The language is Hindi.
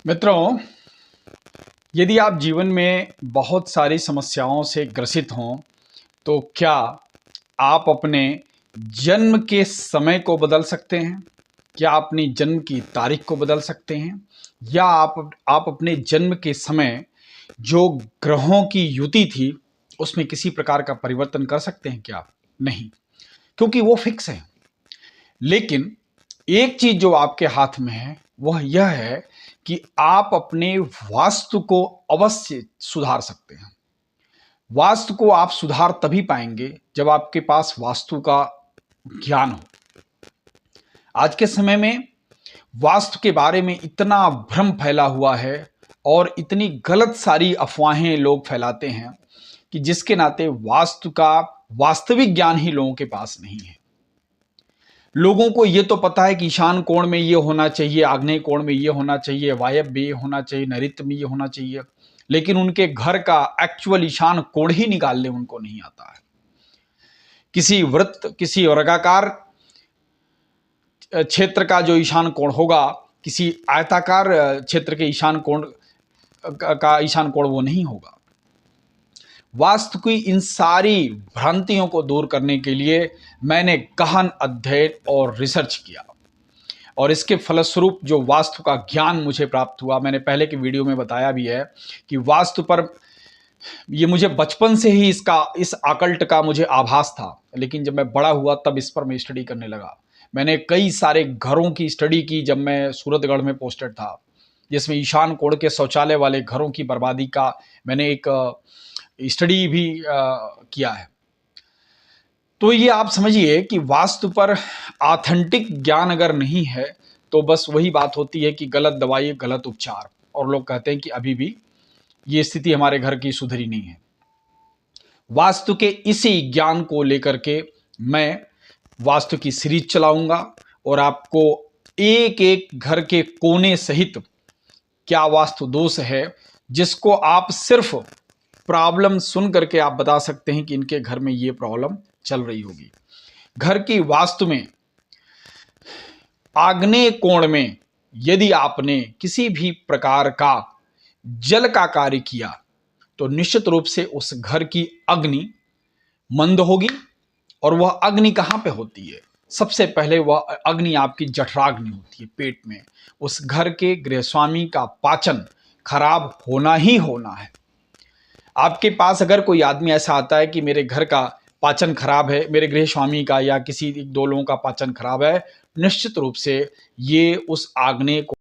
मित्रों, यदि आप जीवन में बहुत सारी समस्याओं से ग्रसित हों, तो क्या आप अपने जन्म के समय को बदल सकते हैं? क्या अपनी जन्म की तारीख को बदल सकते हैं? या आप अपने जन्म के समय जो ग्रहों की युति थी, उसमें किसी प्रकार का परिवर्तन कर सकते हैं क्या? नहीं, क्योंकि वो फिक्स है। लेकिन एक चीज जो आपके हाथ में है वह यह है कि आप अपने वास्तु को अवश्य सुधार सकते हैं। वास्तु को आप सुधार तभी पाएंगे जब आपके पास वास्तु का ज्ञान हो। आज के समय में वास्तु के बारे में इतना भ्रम फैला हुआ है और इतनी गलत सारी अफवाहें लोग फैलाते हैं कि जिसके नाते वास्तु का वास्तविक ज्ञान ही लोगों के पास नहीं है। लोगों को यह तो पता है कि ईशान कोण में यह होना चाहिए, आग्नेय कोण में यह होना चाहिए, वायव्य ये होना चाहिए, नैऋत्य में यह होना चाहिए, लेकिन उनके घर का एक्चुअल ईशान कोण ही निकालने उनको नहीं आता है। किसी वृत्त, किसी वर्गाकार क्षेत्र का जो ईशान कोण होगा, किसी आयताकार क्षेत्र के ईशान कोण का ईशान कोण वो नहीं होगा। वास्तु की इन सारी भ्रांतियों को दूर करने के लिए मैंने गहन अध्ययन और रिसर्च किया और इसके फलस्वरूप जो वास्तु का ज्ञान मुझे प्राप्त हुआ, मैंने पहले के वीडियो में बताया भी है कि वास्तु पर ये मुझे बचपन से ही इस आकल्ट का मुझे आभास था, लेकिन जब मैं बड़ा हुआ तब इस पर मैं स्टडी करने लगा। मैंने कई सारे घरों की स्टडी की जब मैं सूरतगढ़ में पोस्टेड था, जिसमें ईशान कोण के शौचालय वाले घरों की बर्बादी का मैंने एक स्टडी भी किया है। तो ये आप समझिए कि वास्तु पर ऑथेंटिक ज्ञान अगर नहीं है तो बस वही बात होती है कि गलत दवाई, गलत उपचार, और लोग कहते हैं कि अभी भी ये स्थिति हमारे घर की सुधरी नहीं है। वास्तु के इसी ज्ञान को लेकर के मैं वास्तु की सीरीज चलाऊंगा और आपको एक एक घर के कोने सहित क्या वास्तु दोष है जिसको आप सिर्फ प्रॉब्लम सुन करके आप बता सकते हैं कि इनके घर में ये प्रॉब्लम चल रही होगी। घर की वास्तु में आग्नेय कोण में यदि आपने किसी भी प्रकार का जल का कार्य किया तो निश्चित रूप से उस घर की अग्नि मंद होगी। और वह अग्नि कहां पे होती है? सबसे पहले वह अग्नि आपकी जठराग्नि होती है, पेट में। उस घर के गृहस्वामी का पाचन खराब होना ही होना है। आपके पास अगर कोई आदमी ऐसा आता है कि मेरे घर का पाचन खराब है, मेरे गृह स्वामी का या किसी दो लोगों का पाचन खराब है, निश्चित रूप से ये उस आग्नेय को